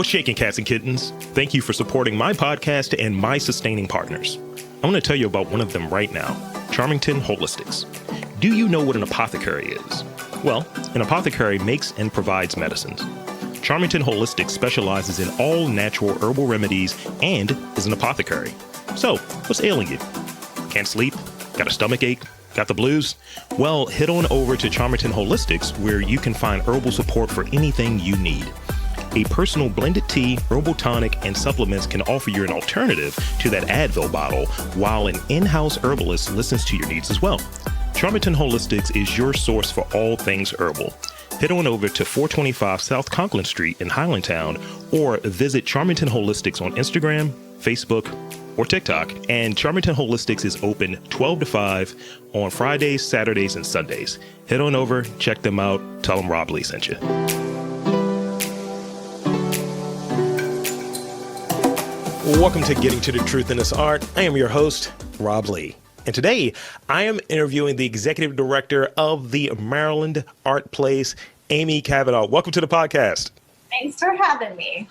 What's shaking, cats and kittens? Thank you for supporting my podcast and my sustaining partners. I want to tell you about one of them right now, Charmington Holistics. Do you know what an apothecary is? Well, an apothecary makes and provides medicines. Charmington Holistics specializes in all natural herbal remedies and is an apothecary. So, what's ailing you? Can't sleep? Got a stomach ache? Got the blues? Well, head on over to Charmington Holistics where you can find herbal support for anything you need. A personal blended tea, herbal tonic, and supplements can offer you an alternative to that Advil bottle, while an in-house herbalist listens to your needs as well. Charmington Holistics is your source for all things herbal. Head on over to 425 South Conklin Street in Highlandtown or visit Charmington Holistics on Instagram, Facebook, or TikTok. And Charmington Holistics is open 12 to 5 on Fridays, Saturdays, and Sundays. Head on over, check them out, tell them Rob Lee sent you. Welcome to Getting to the Truth in This Art. I am your host, Rob Lee. And today, I am interviewing the executive director of the Maryland Art Place, Amy Cavanaugh. Welcome to the podcast. Thanks for having me.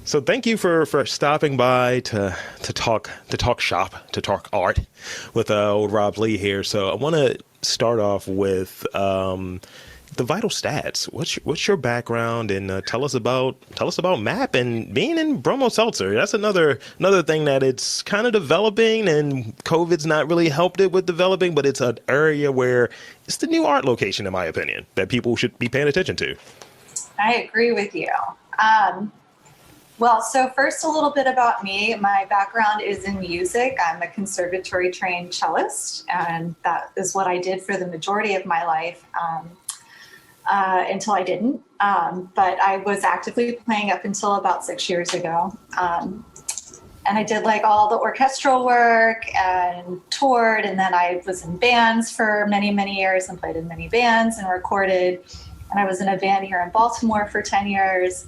So thank you for stopping by to talk shop, to talk art with old Rob Lee here. So I want to start off with the vital stats. What's your background, and tell us about MAP and being in Bromo Seltzer. That's another thing that it's kind of developing, and COVID's not really helped it with developing, but it's an area where it's the new art location, in my opinion, that people should be paying attention to. I agree with you. Well, so first a little bit about me. My background is in music. I'm a conservatory trained cellist, and that is what I did for the majority of my life. Until I didn't. But I was actively playing up until about 6 years ago. And I did like all the orchestral work and toured. And then I was in bands for many, many years and played in many bands and recorded. And I was in a band here in Baltimore for 10 years.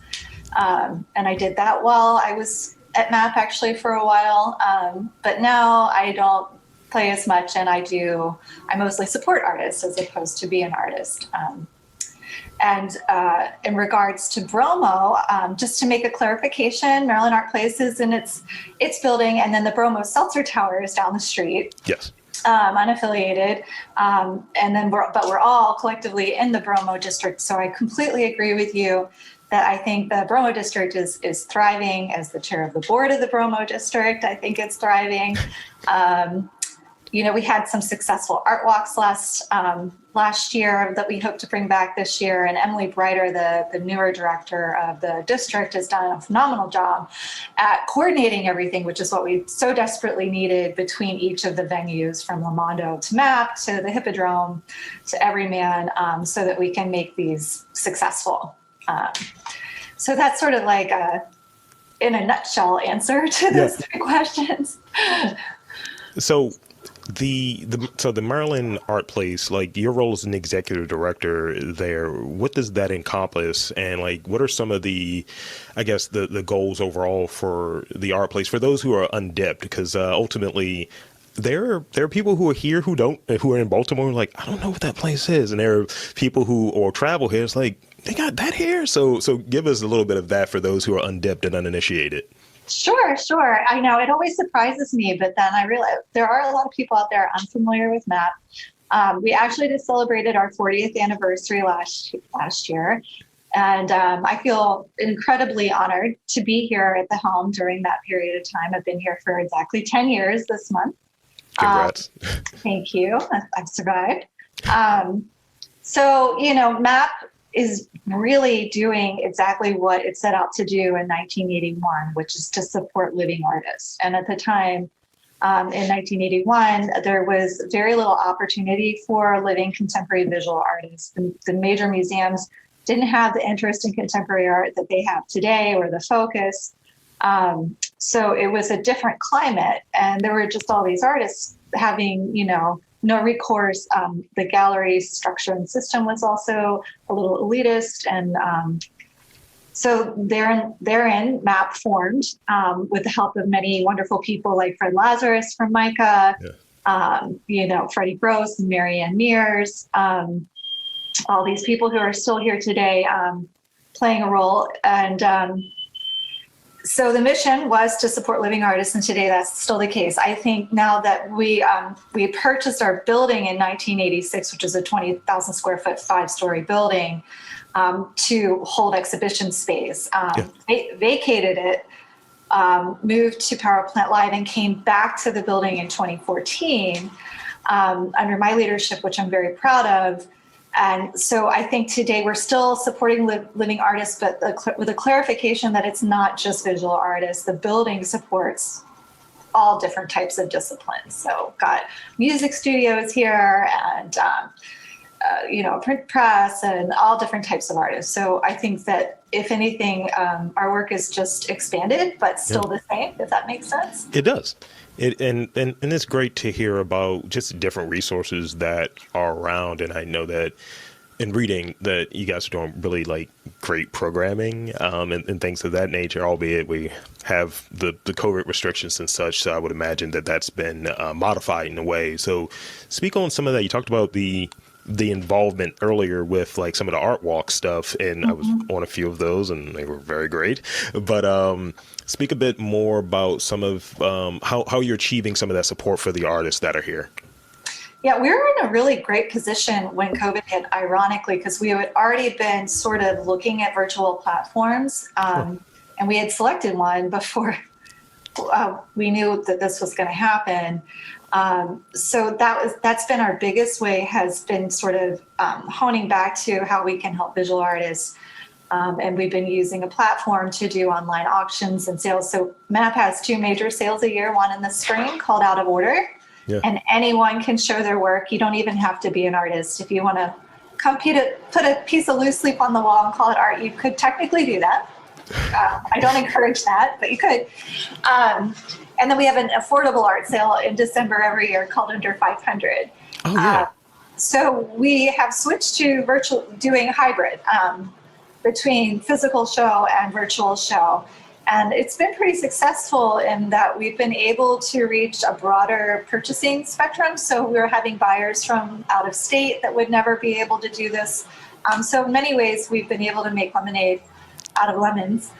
And I did that while I was at MAP actually for a while. But now I don't play as much, and I mostly support artists as opposed to be an artist. And in regards to Bromo, just to make a clarification, Maryland Art Place is in its building, and then the Bromo Seltzer Tower is down the street. Yes. Unaffiliated, and then we're all collectively in the Bromo district. So I completely agree with you that I think the Bromo district is thriving. As the chair of the board of the Bromo district, I think it's thriving. We had some successful art walks last year that we hope to bring back this year. And Emily Breiter, the newer director of the district, has done a phenomenal job at coordinating everything, which is what we so desperately needed between each of the venues, from Lamondo to MAP to the Hippodrome to Everyman, so that we can make these successful. So that's sort of like in a nutshell answer to those three questions. So the Maryland Art Place, like your role as an executive director there, what does that encompass? And like, what are some of the goals overall for the Art Place for those who are undipped? Because ultimately there are people who are here who are in Baltimore, like, I don't know what that place is. And there are people who travel here. It's like, they got that here. So give us a little bit of that for those who are undipped and uninitiated. Sure. I know it always surprises me, but then I realize there are a lot of people out there unfamiliar with MAP. We actually just celebrated our 40th anniversary last year, and I feel incredibly honored to be here at the helm during that period of time. I've been here for exactly 10 years this month. Congrats. Thank you. I've survived. So, MAP is really doing exactly what it set out to do in 1981, which is to support living artists. And at the time, in 1981, there was very little opportunity for living contemporary visual artists. The major museums didn't have the interest in contemporary art that they have today, or the focus. So it was a different climate, and there were just all these artists having, no recourse. The gallery structure and system was also a little elitist, and so therein MAP formed with the help of many wonderful people like Fred Lazarus from MICA, Freddie Gross and Marianne Mears, all these people who are still here today playing a role. And So the mission was to support living artists, and today that's still the case. I think now that we purchased our building in 1986, which is a 20,000 square foot, 5-story building, to hold exhibition space. Vacated it, moved to Power Plant Live, and came back to the building in 2014 under my leadership, which I'm very proud of. And so I think today we're still supporting living artists, but with a clarification that it's not just visual artists. The building supports all different types of disciplines. So got music studios here and, print press and all different types of artists. So I think that if anything, our work is just expanded, but still the same, if that makes sense. It does. And it's great to hear about just different resources that are around. And I know that in reading that you guys are doing really like great programming and things of that nature, albeit we have the COVID restrictions and such. So I would imagine that that's been modified in a way. So speak on some of that. You talked about the involvement earlier with like some of the art walk stuff, and I was on a few of those and they were very great. But speak a bit more about some of how you're achieving some of that support for the artists that are here. Yeah, we were in a really great position when COVID hit, ironically, because we had already been sort of looking at virtual platforms, and we had selected one before we knew that this was going to happen. So that's been our biggest way, has been sort of honing back to how we can help visual artists. And we've been using a platform to do online auctions and sales. So MAP has 2 major sales a year, one in the spring called Out of Order. Yeah. And anyone can show their work. You don't even have to be an artist. If you want to put a piece of loose leaf on the wall and call it art, you could technically do that. I don't encourage that, but you could. And then we have an affordable art sale in December every year called Under 500. Oh, yeah. So we have switched to doing hybrid between physical show and virtual show. And it's been pretty successful in that we've been able to reach a broader purchasing spectrum. So we're having buyers from out of state that would never be able to do this. So in many ways, we've been able to make lemonade out of lemons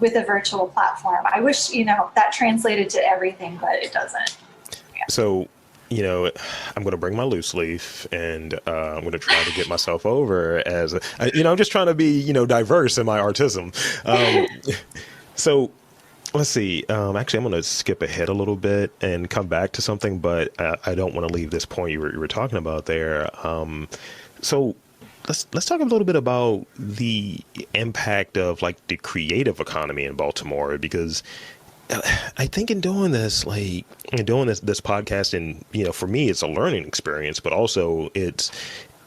with a virtual platform. I wish, that translated to everything, but it doesn't. Yeah. So, I'm going to bring my loose leaf and I'm going to try to get myself over as, I'm just trying to be, diverse in my artism. So let's see. Actually, I'm going to skip ahead a little bit and come back to something, but I don't want to leave this point you were talking about there. So let's talk a little bit about the impact of like the creative economy in Baltimore, because I think in doing this podcast, and, for me, it's a learning experience, but also it's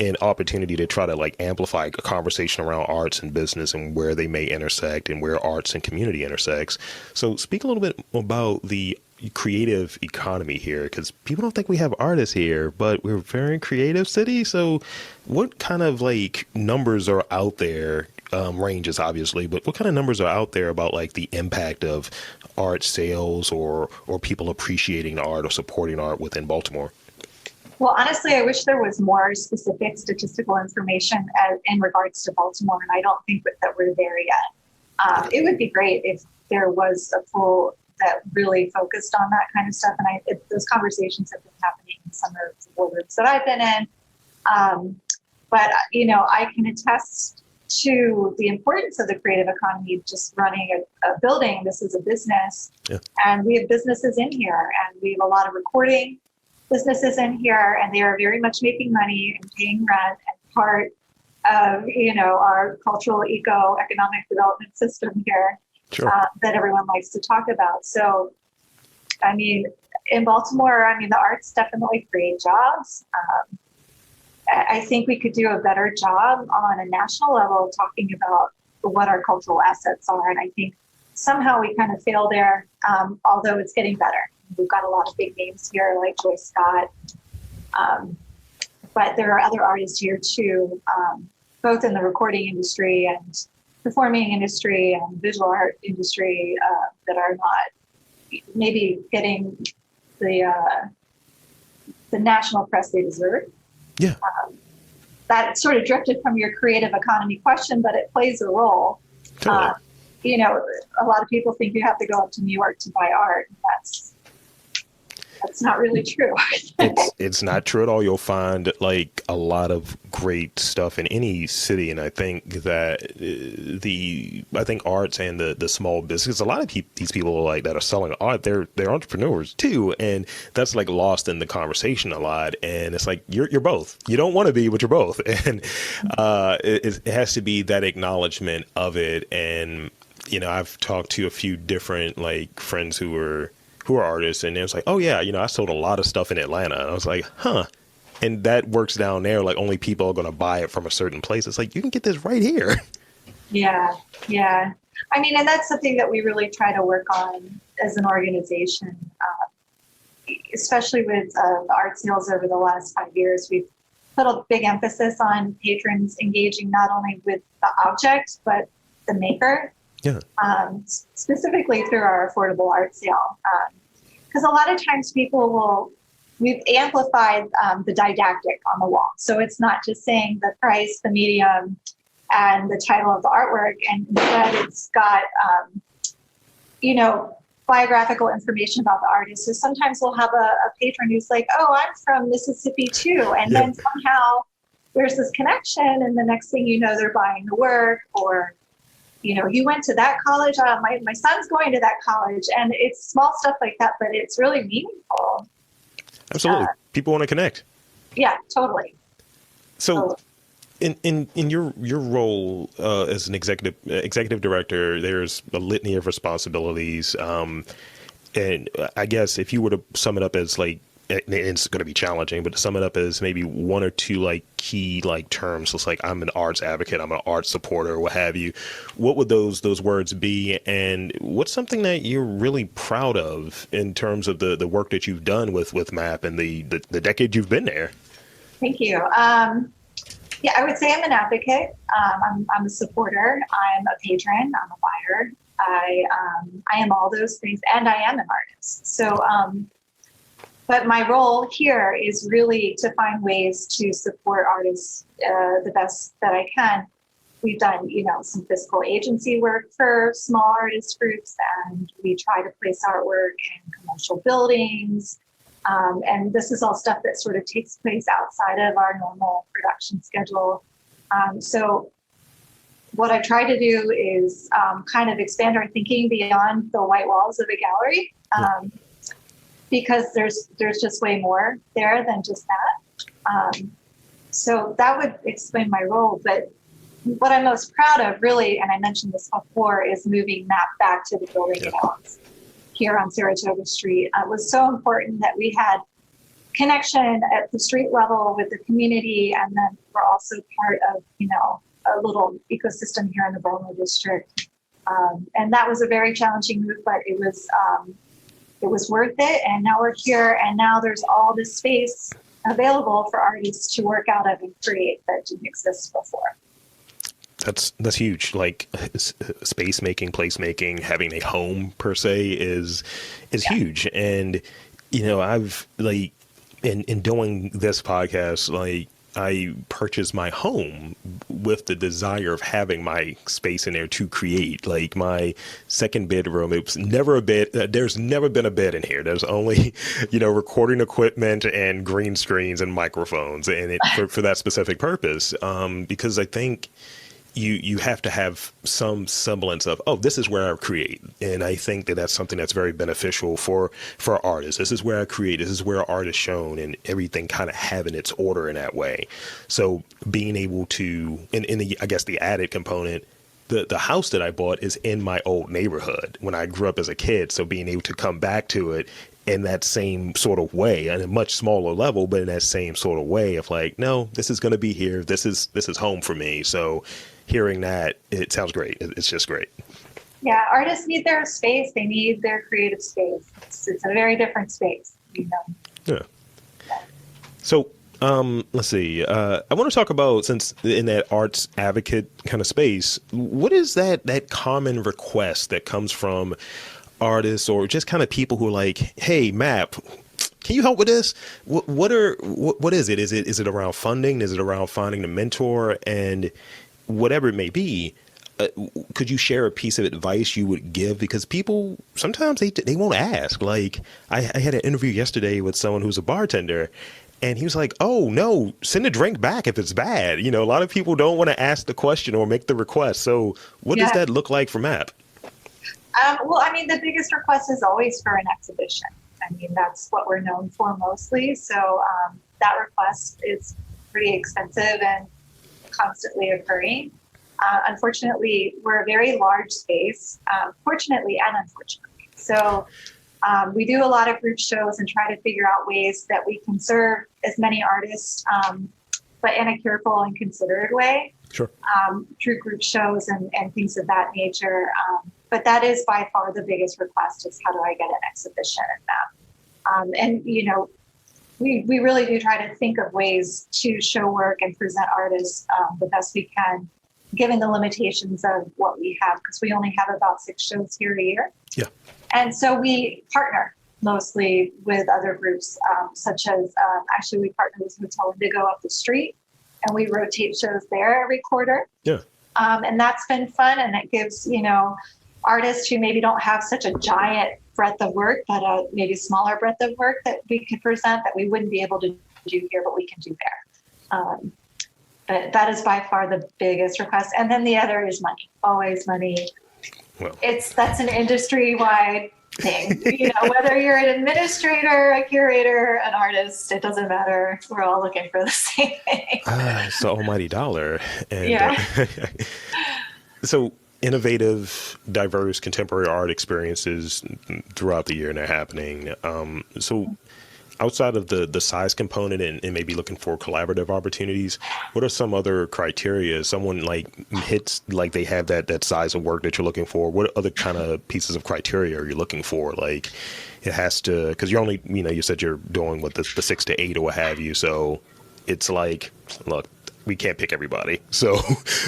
an opportunity to try to like amplify a conversation around arts and business and where they may intersect and where arts and community intersects. So speak a little bit about the creative economy here, because people don't think we have artists here, but we're a very creative city. So what kind of like numbers are out there? Ranges obviously, but what kind of numbers are out there about like the impact of art sales or people appreciating art or supporting art within Baltimore? Well, honestly, I wish there was more specific statistical information in regards to Baltimore, and I don't think that we're there yet. It would be great if there was a pool that really focused on that kind of stuff, and those conversations have been happening in some of the boardrooms that I've been in. But I can attest to the importance of the creative economy, just running a building. This is a business, and we have businesses in here, and we have a lot of recording businesses in here, and they are very much making money and paying rent and part of, our cultural economic development system here. Sure. That everyone likes to talk about. So, in Baltimore, the arts definitely create jobs. I think we could do a better job on a national level talking about what our cultural assets are. And I think somehow we kind of fail there, although it's getting better. We've got a lot of big names here like Joyce Scott. But there are other artists here too, both in the recording industry and performing industry and visual art industry that are not maybe getting the national press they deserve. Yeah. That sort of drifted from your creative economy question, but it plays a role. Totally. a lot of people think you have to go up to New York to buy art. That's not really true. It's not true at all. You'll find like a lot of great stuff in any city, and I think that I think arts and the small business. A lot of these people like that are selling art. They're entrepreneurs too, and that's like lost in the conversation a lot. And it's like you're both. You don't want to be, but you're both. And it has to be that acknowledgement of it. And I've talked to a few different like friends who are artists, and it was like, oh yeah, I sold a lot of stuff in Atlanta. And I was like, huh. And that works down there. Like only people are going to buy it from a certain place. It's like, you can get this right here. Yeah. Yeah. I mean, and that's something that we really try to work on as an organization, especially with the art sales over the last 5 years. We've put a big emphasis on patrons engaging not only with the object, but the maker. Yeah. Specifically through our affordable art sale. Because a lot of times we've amplified the didactic on the wall. So it's not just saying the price, the medium, and the title of the artwork, and instead it's got, biographical information about the artist. So sometimes we'll have a patron who's like, oh, I'm from Mississippi too. And then somehow there's this connection, and the next thing you know, they're buying the work, or you went to that college. My son's going to that college, and it's small stuff like that, but it's really meaningful. Absolutely, people want to connect. Yeah, totally. So, in your role as an executive director, there's a litany of responsibilities, and I guess if you were to sum it up as like, it's going to be challenging, but to sum it up as maybe one or two like key like terms. So it's like, I'm an arts advocate, I'm an arts supporter, what have you. What would those words be? And what's something that you're really proud of in terms of the work that you've done with MAP and the decade you've been there? Thank you. Yeah, I would say I'm an advocate. I'm a supporter. I'm a patron. I'm a buyer. I am all those things, and I am an artist. So, but my role here is really to find ways to support artists the best that I can. We've done, some fiscal agency work for small artist groups, and we try to place artwork in commercial buildings. And this is all stuff that sort of takes place outside of our normal production schedule. So what I try to do is kind of expand our thinking beyond the white walls of a gallery. Because there's just way more there than just that. So that would explain my role. But what I'm most proud of, really, and I mentioned this before, is moving MAP back to the building it owns here on Saratoga Street. It was so important that we had connection at the street level with the community, and then we're also part of, a little ecosystem here in the Baltimore district. And that was a very challenging move, but it was worth it. And now we're here, and now there's all this space available for artists to work out of and create that didn't exist before. That's huge. Like space making, place making, having a home per se is huge. And I've like in doing this podcast, like I purchased my home with the desire of having my space in there to create. Like my second bedroom, it was never a bed. There's never been a bed in here. There's only, recording equipment and green screens and microphones, and for that specific purpose. Because I think you have to have some semblance of, oh, this is where I create. And I think that that's something that's very beneficial for artists. This is where I create. This is where art is shown, and everything kind of having its order in that way. So being able to, I guess the added component, the house that I bought is in my old neighborhood when I grew up as a kid. So being able to come back to it in that same sort of way, on a much smaller level, but in that same sort of way of like, no, this is going to be here. This is home for me. So hearing that, it sounds great. It's just great. Yeah, artists need their space. They need their creative space. It's a very different space. Yeah. So let's see. I want to talk about, since in that arts advocate kind of space, what is that common request that comes from artists or just kind of people who are like, hey, MAP, can you help with this? What is it? Is it around funding? Is it around finding a mentor? And whatever it may be, could you share a piece of advice you would give? Because people sometimes they won't ask. Like I had an interview yesterday with someone who's a bartender, and he was like, "Oh no, send a drink back if it's bad." You know, a lot of people don't want to ask the question or make the request. So what does that look like for MAP? Well, I mean, the biggest request is always for an exhibition. I mean, that's what we're known for mostly. So that request is pretty expensive and constantly occurring. Unfortunately, we're a very large space, fortunately and unfortunately. So we do a lot of group shows and try to figure out ways that we can serve as many artists, but in a careful and considered way. Sure. Through group shows and things of that nature. But that is by far the biggest request is how do I get an exhibition at that? And, you know, we really do try to think of ways to show work and present artists the best we can, given the limitations of what we have, because we only have about 6 shows here a year. Yeah. And so we partner mostly with other groups, such as actually we partner with Hotel Indigo up the street, and we rotate shows there every quarter. Yeah. And that's been fun, and it gives, you know, artists who maybe don't have such a giant breadth of work, but a maybe smaller breadth of work that we can present that we wouldn't be able to do here, but we can do there. But that is by far the biggest request. And then the other is money, always money. Well, that's an industry-wide thing. You know, whether you're an administrator, a curator, an artist, it doesn't matter. We're all looking for the same thing. It's the almighty dollar. And, yeah. So innovative, diverse, contemporary art experiences throughout the year, and they're happening. So outside of the size component and maybe looking for collaborative opportunities, what are some other criteria? Someone like hits, like they have that size of work that you're looking for. What other kind of pieces of criteria are you looking for? Like it has to, because you're only, you know, you said you're doing with the 6 to 8 or what have you. So it's like, look, we can't pick everybody. So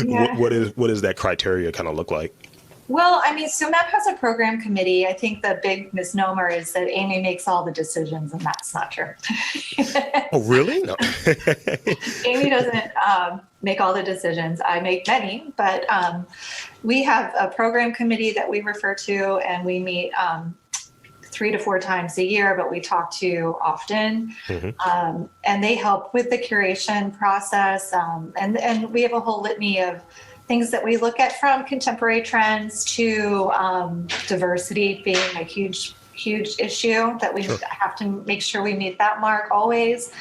Yeah. what is that criteria kind of look like? Well, I mean, so MAP has a program committee. I think the big misnomer is that Amy makes all the decisions, and that's not true. Oh, really? No. Amy doesn't make all the decisions. I make many, but we have a program committee that we refer to, and we meet 3 to 4 times a year, but we talk to often. Mm-hmm. And they help with the curation process. And we have a whole litany of things that we look at, from contemporary trends to diversity being a huge issue that we have to make sure we meet that mark always.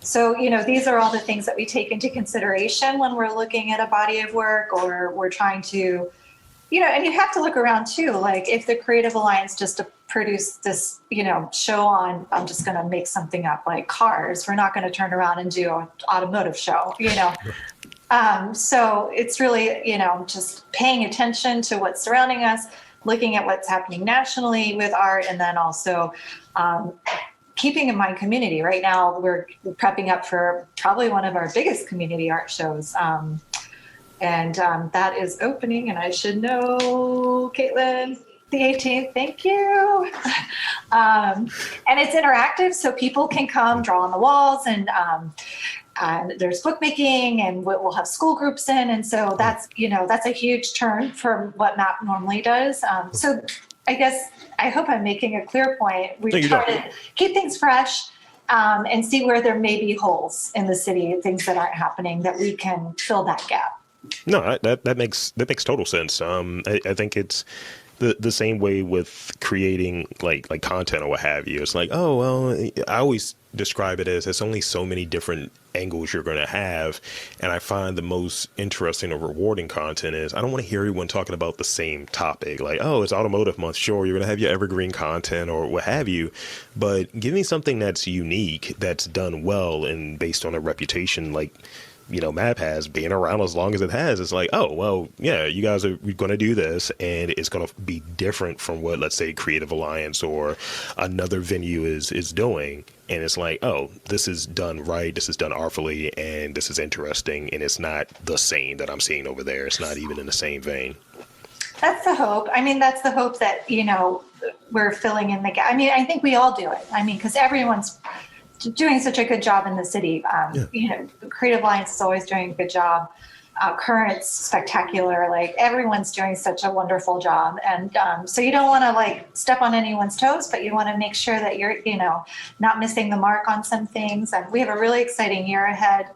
So, you know, these are all the things that we take into consideration when we're looking at a body of work, or we're trying to, you know, and you have to look around too. Like if the Creative Alliance just to produce this, you know, show on, I'm just going to make something up, like cars, we're not going to turn around and do an automotive show, you know. So it's really, you know, just paying attention to what's surrounding us, looking at what's happening nationally with art, and then also keeping in mind community. Right now, we're prepping up for probably one of our biggest community art shows. And that is opening, and I should know, Caitlin, the 18th. Thank you. And it's interactive, so people can come draw on the walls, and there's bookmaking, and we'll have school groups in. And so that's, you know, that's a huge turn from what MAP normally does. So I guess, I hope I'm making a clear point. We try to keep things fresh and see where there may be holes in the city, things that aren't happening, that we can fill that gap. No, that makes total sense. I think it's the same way with creating like content or what have you. It's like, oh, well, I always describe it as there's only so many different angles you're going to have. And I find the most interesting or rewarding content is I don't want to hear everyone talking about the same topic. Like, oh, it's automotive month. Sure, you're going to have your evergreen content or what have you. But give me something that's unique, that's done well, and based on a reputation like, you know, MAP has, being around as long as it has. It's like, oh, well, yeah, you guys are going to do this, and it's going to be different from what, let's say, Creative Alliance or another venue is doing. And it's like, oh, this is done right, this is done artfully, and this is interesting, and it's not the same that I'm seeing over there. It's not even in the same vein. That's the hope. I mean, that's the hope that, you know, we're filling in the gap. I mean, I think we all do it. I mean, because everyone's doing such a good job in the city. You know, Creative Alliance is always doing a good job. current's spectacular. Like everyone's doing such a wonderful job. And so you don't want to like step on anyone's toes, but you want to make sure that you're, not missing the mark on some things. And we have a really exciting year ahead.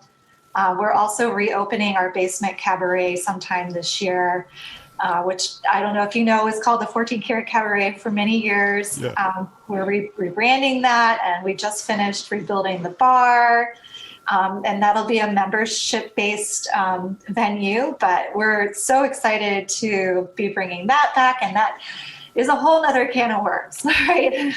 We're also reopening our basement cabaret sometime this year, which I don't know if you know is called the 14 Karat Cabaret for many years. Yeah. We're rebranding that, and we just finished rebuilding the bar. And that'll be a membership-based venue, but we're so excited to be bringing that back, and that is a whole other can of worms, right?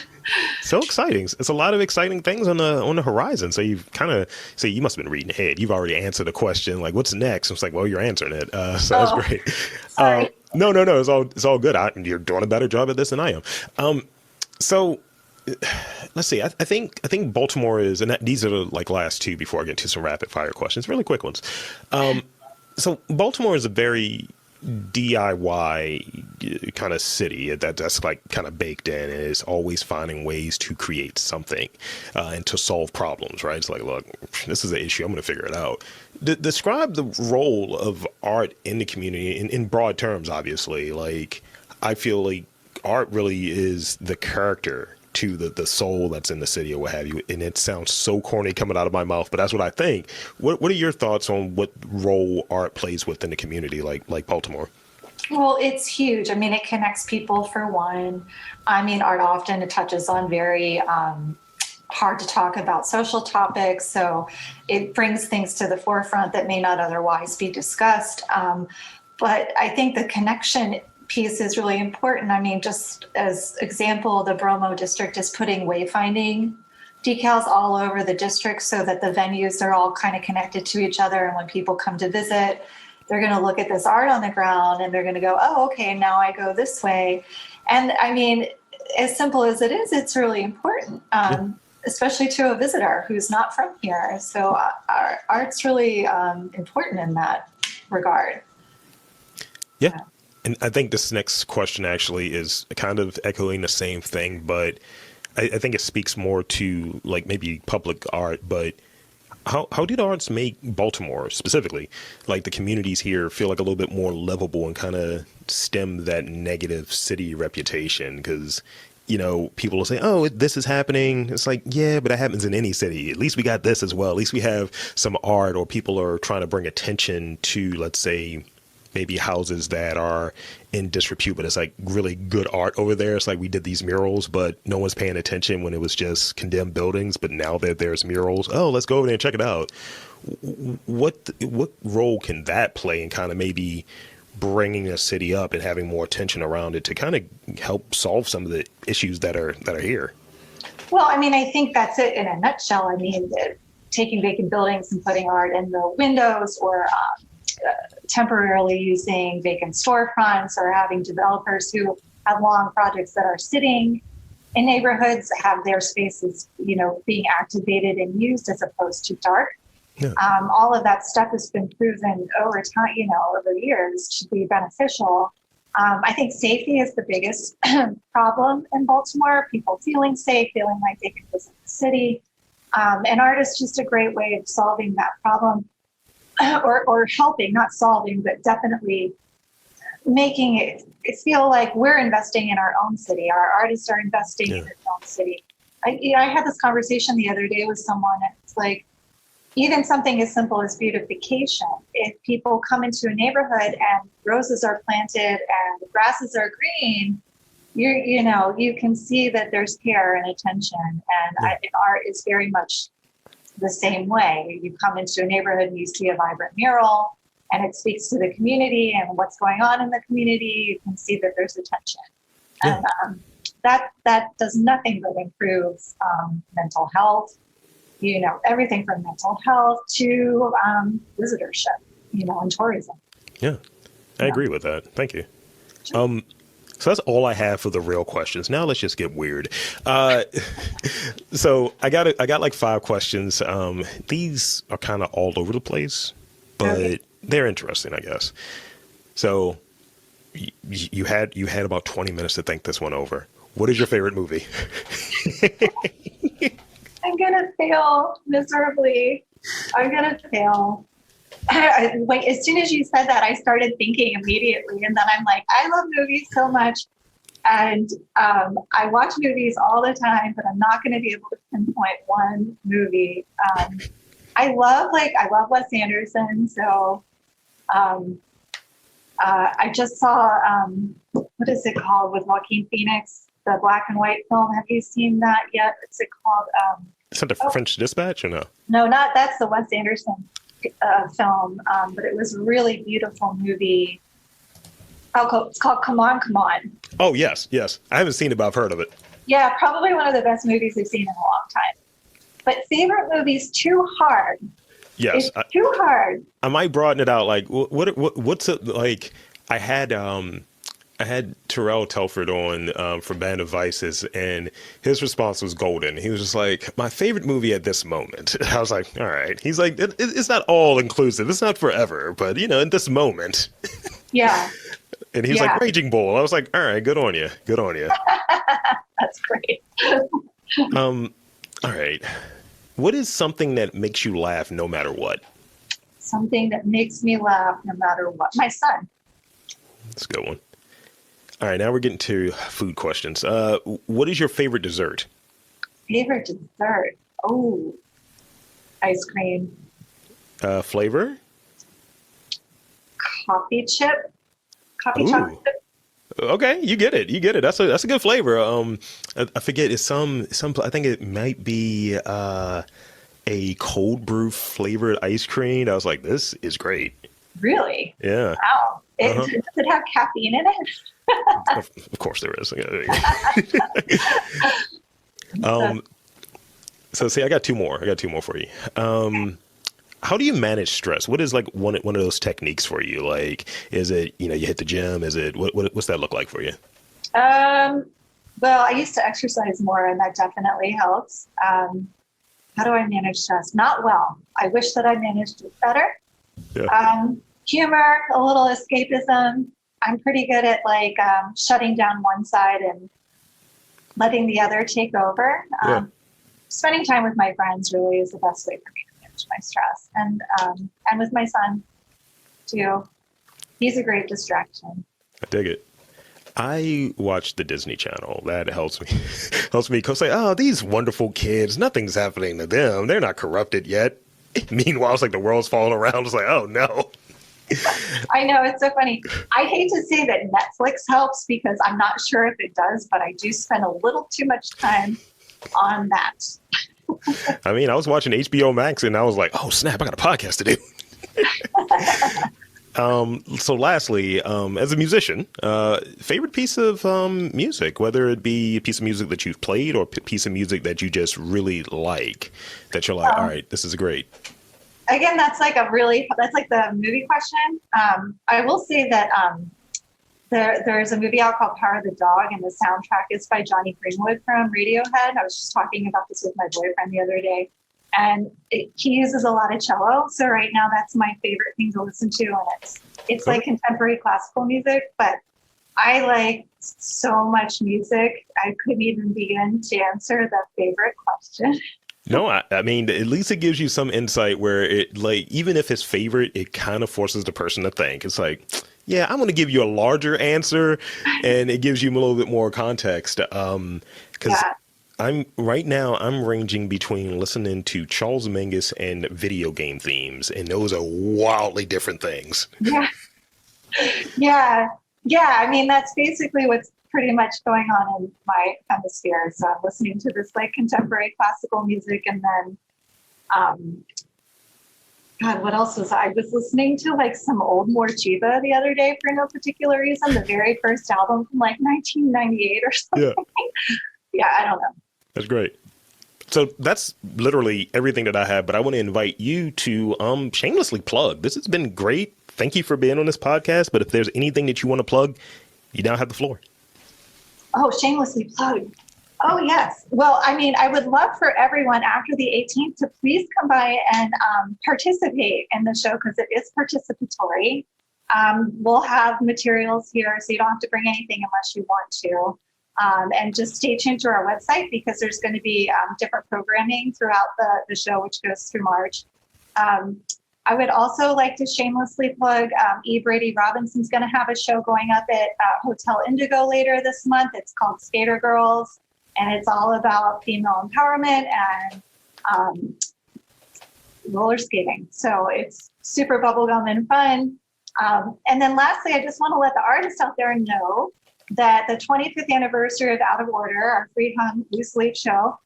So exciting. It's a lot of exciting things on the horizon. So you've kind of you must have been reading ahead. You've already answered the question, like, what's next? It's like, well, you're answering it. So that's great. Sorry. No. It's all good. You're doing a better job at this than I am. So let's see. I think Baltimore is, and these are the like last two before I get to some rapid fire questions, really quick ones. So Baltimore is a very DIY kind of city that's like kind of baked in, and is always finding ways to create something and to solve problems, right? It's like, look, this is an issue, I'm going to figure it out. Describe the role of art in the community in broad terms. Obviously, like, I feel like art really is the character to the soul that's in the city or what have you. And it sounds so corny coming out of my mouth, but that's what I think. What are your thoughts on what role art plays within the community like Baltimore? Well, it's huge. I mean, it connects people for one. I mean, art often it touches on very hard to talk about social topics. So it brings things to the forefront that may not otherwise be discussed. But I think the connection piece is really important. I mean, just as example, the Bromo district is putting wayfinding decals all over the district so that the venues are all kind of connected to each other. And when people come to visit, they're going to look at this art on the ground and they're going to go, oh, okay, now I go this way. And I mean, as simple as it is, it's really important, especially to a visitor who's not from here. So our art's really important in that regard. Yeah. And I think this next question actually is kind of echoing the same thing, but I think it speaks more to like maybe public art, but how do the arts make Baltimore specifically, like the communities here, feel like a little bit more livable and kind of stem that negative city reputation? Because, people will say, oh, this is happening. It's like, yeah, but that happens in any city. At least we got this as well. At least we have some art, or people are trying to bring attention to, let's say, maybe houses that are in disrepute, but it's like really good art over there. It's like we did these murals, but no one's paying attention when it was just condemned buildings. But now that there's murals, oh, let's go over there and check it out. What role can that play in kind of maybe bringing a city up and having more attention around it to kind of help solve some of the issues that are here? Well, I mean, I think that's it in a nutshell. I mean, taking vacant buildings and putting art in the windows, or temporarily using vacant storefronts, or having developers who have long projects that are sitting in neighborhoods have their spaces, being activated and used as opposed to dark. Yeah. All of that stuff has been proven over time, over years to be beneficial. I think safety is the biggest problem in Baltimore. People feeling safe, feeling like they can visit the city. And art is just a great way of solving that problem. Or helping, not solving, but definitely making it feel like we're investing in our own city. Our artists are investing in their own city. I had this conversation the other day with someone, and it's like, even something as simple as beautification. If people come into a neighborhood and roses are planted and the grasses are green, you can see that there's care and attention. And I think art is very much the same way. You come into a neighborhood and you see a vibrant mural and it speaks to the community and what's going on in the community. You can see that there's attention. Yeah. And that does nothing but improve mental health, everything from mental health to visitorship, and tourism. Yeah, I agree with that. Thank you. Sure. So that's all I have for the real questions. Now let's just get weird. So I got like 5 questions. These are kind of all over the place, but they're interesting, I guess. So you had about 20 minutes to think this one over. What is your favorite movie? I'm gonna fail miserably. I'm gonna fail. Wait, as soon as you said that, I started thinking immediately. And then I'm like, I love movies so much. And I watch movies all the time, but I'm not going to be able to pinpoint one movie. I love Wes Anderson. So I just saw, what is it called with Joaquin Phoenix, the black and white film. Have you seen that yet? What's it called? Is that the French Dispatch or no? No, that's the Wes Anderson film, but it was a really beautiful movie. It's called Come On, Come On. Oh, yes. I haven't seen it, but I've heard of it. Yeah, probably one of the best movies I've seen in a long time. But favorite movies, too hard. Yes. It's too hard. I might broaden it out. Like, what's it like? I had Terrell Telford on from Band of Vices, and his response was golden. He was just like, my favorite movie at this moment. I was like, all right. He's like, it's not all inclusive. It's not forever, but in this moment. Yeah. And he was like, Raging Bull. I was like, all right, good on you. That's great. All right. What is something that makes you laugh no matter what? Something that makes me laugh no matter what. My son. That's a good one. All right, now we're getting to food questions. What is your favorite dessert? Favorite dessert? Oh, ice cream. Flavor? Coffee chocolate chip. Okay, you get it. That's a good flavor. I forget. It's some. I think it might be a cold brew flavored ice cream. I was like, this is great. Really? Yeah. Wow. Does it have caffeine in it? Of course there is. So see, I got two more for you. How do you manage stress? What is like one of those techniques for you? Like, is it, you hit the gym? Is it, what's that look like for you? Well, I used to exercise more, and that definitely helps. How do I manage stress? Not well. I wish that I managed it better. Yeah. Humor, a little escapism. I'm pretty good at shutting down one side and letting the other take over. Spending time with my friends really is the best way for me to manage my stress, and with my son too. He's a great distraction. I dig it. I watch the Disney Channel. That helps me because say, oh, these wonderful kids, nothing's happening to them. They're not corrupted yet. Meanwhile, it's like the world's falling around. It's like, oh no. I know, it's so funny. I hate to say that Netflix helps because I'm not sure if it does, but I do spend a little too much time on that. I mean, I was watching HBO Max and I was like, oh snap, I got a podcast to do. So lastly, as a musician, favorite piece of music, whether it be a piece of music that you've played or a piece of music that you just really like, that you're like, all right, this is great. Again, that's like the movie question. I will say that there's a movie out called Power of the Dog, and the soundtrack is by Johnny Greenwood from Radiohead. I was just talking about this with my boyfriend the other day, and he uses a lot of cello. So right now, that's my favorite thing to listen to, and it's like contemporary classical music. But I like so much music, I couldn't even begin to answer the favorite question. No, I mean, at least it gives you some insight where it, like, even if it's favorite, it kind of forces the person to think. It's like, yeah, I'm going to give you a larger answer, and it gives you a little bit more context. Because I'm ranging between listening to Charles Mingus and video game themes, and those are wildly different things. Yeah. I mean, that's basically what's pretty much going on in my hemisphere. So I'm listening to this like contemporary classical music, and then, God, what else was I was listening to like some old Morcheeba the other day for no particular reason, the very first album from like 1998 or something. Yeah, I don't know. That's great. So that's literally everything that I have, but I want to invite you to shamelessly plug. This has been great. Thank you for being on this podcast. But if there's anything that you want to plug, you now have the floor. Oh, shamelessly plug. Oh, yes. Well, I mean, I would love for everyone after the 18th to please come by and participate in the show because it is participatory. We'll have materials here, so you don't have to bring anything unless you want to. And just stay tuned to our website because there's going to be different programming throughout the show, which goes through March. I would also like to shamelessly plug E. Brady Robinson's going to have a show going up at Hotel Indigo later this month. It's called Skater Girls, and it's all about female empowerment and roller skating. So it's super bubblegum and fun. And then lastly, I just want to let the artists out there know that the 25th anniversary of Out of Order, our free hung loose leaf show,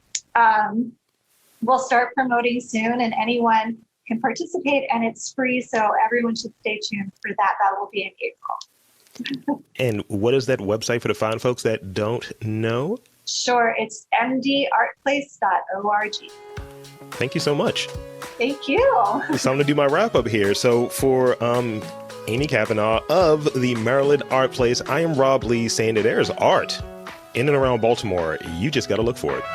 we'll start promoting soon, and anyone can participate, and it's free, so everyone should stay tuned for that. That will be in April. And what is that website for the fine folks that don't know? Sure, it's mdartplace.org. Thank you so much. Thank you. So I'm going to do my wrap up here. So for Amy Cavanaugh of the Maryland Art Place, I am Rob Lee saying that there's art in and around Baltimore. You just got to look for it.